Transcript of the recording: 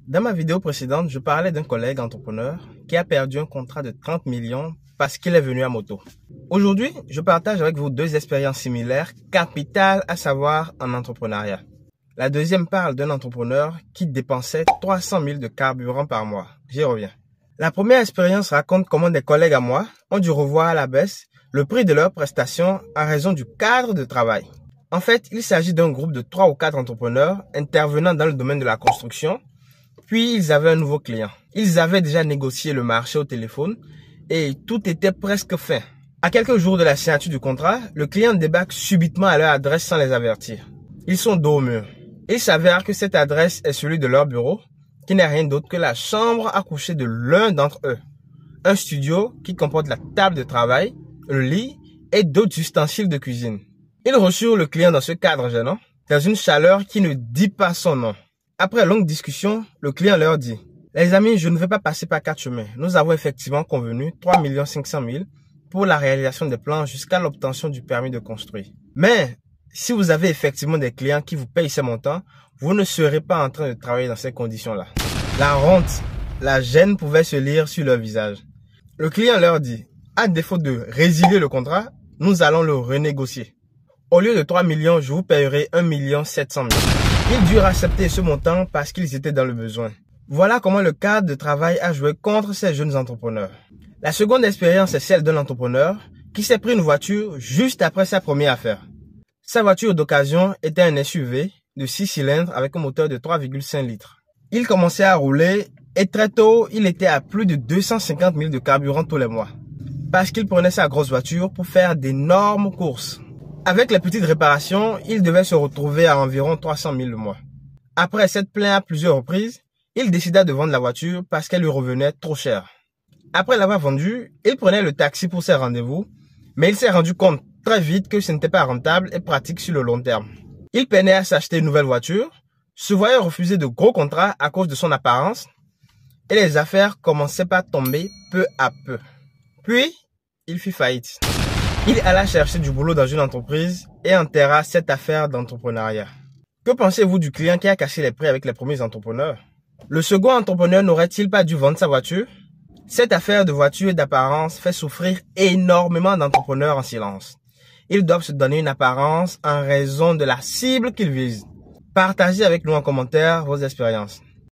Dans ma vidéo précédente, je parlais d'un collègue entrepreneur qui a perdu un contrat de 30 millions parce qu'il est venu à moto. Aujourd'hui, je partage avec vous deux expériences similaires, capitales à savoir en entrepreneuriat. La deuxième parle d'un entrepreneur qui dépensait 300 000 de carburant par mois. J'y reviens. La première expérience raconte comment des collègues à moi ont dû revoir à la baisse le prix de leurs prestations à raison du cadre de travail. En fait, il s'agit d'un groupe de 3 ou 4 entrepreneurs intervenant dans le domaine de la construction. Puis, ils avaient un nouveau client. Ils avaient déjà négocié le marché au téléphone et tout était presque fait. À quelques jours de la signature du contrat, le client débarque subitement à leur adresse sans les avertir. Ils sont dos au mur. Il s'avère que cette adresse est celui de leur bureau, qui n'est rien d'autre que la chambre à coucher de l'un d'entre eux. Un studio qui comporte la table de travail, le lit et d'autres ustensiles de cuisine. Ils reçurent le client dans ce cadre gênant, dans une chaleur qui ne dit pas son nom. Après longue discussion, le client leur dit « Les amis, je ne vais pas passer par 4 chemins. Nous avons effectivement convenu 3 500 000 pour la réalisation des plans jusqu'à l'obtention du permis de construire. Mais si vous avez effectivement des clients qui vous payent ces montants, vous ne serez pas en train de travailler dans ces conditions-là. » La honte, la gêne pouvait se lire sur leur visage. Le client leur dit « À défaut de résilier le contrat, nous allons le renégocier. Au lieu de 3 millions, je vous payerai 1 700 000. » Ils durent accepter ce montant parce qu'ils étaient dans le besoin. Voilà comment le cadre de travail a joué contre ces jeunes entrepreneurs. La seconde expérience est celle d'un entrepreneur qui s'est pris une voiture juste après sa première affaire. Sa voiture d'occasion était un SUV de 6 cylindres avec un moteur de 3,5 litres. Il commençait à rouler et très tôt, il était à plus de 250 000 de carburant tous les mois. Parce qu'il prenait sa grosse voiture pour faire d'énormes courses. Avec les petites réparations, il devait se retrouver à environ 300 000 le mois. Après s'être plaint à plusieurs reprises, il décida de vendre la voiture parce qu'elle lui revenait trop cher. Après l'avoir vendue, il prenait le taxi pour ses rendez-vous, mais il s'est rendu compte très vite que ce n'était pas rentable et pratique sur le long terme. Il peinait à s'acheter une nouvelle voiture, se voyait refuser de gros contrats à cause de son apparence, et les affaires commençaient par tomber peu à peu. Puis, il fit faillite. Il alla chercher du boulot dans une entreprise et enterra cette affaire d'entrepreneuriat. Que pensez-vous du client qui a cassé les prix avec les premiers entrepreneurs? Le second entrepreneur n'aurait-il pas dû vendre sa voiture? Cette affaire de voiture et d'apparence fait souffrir énormément d'entrepreneurs en silence. Ils doivent se donner une apparence en raison de la cible qu'ils visent. Partagez avec nous en commentaire vos expériences.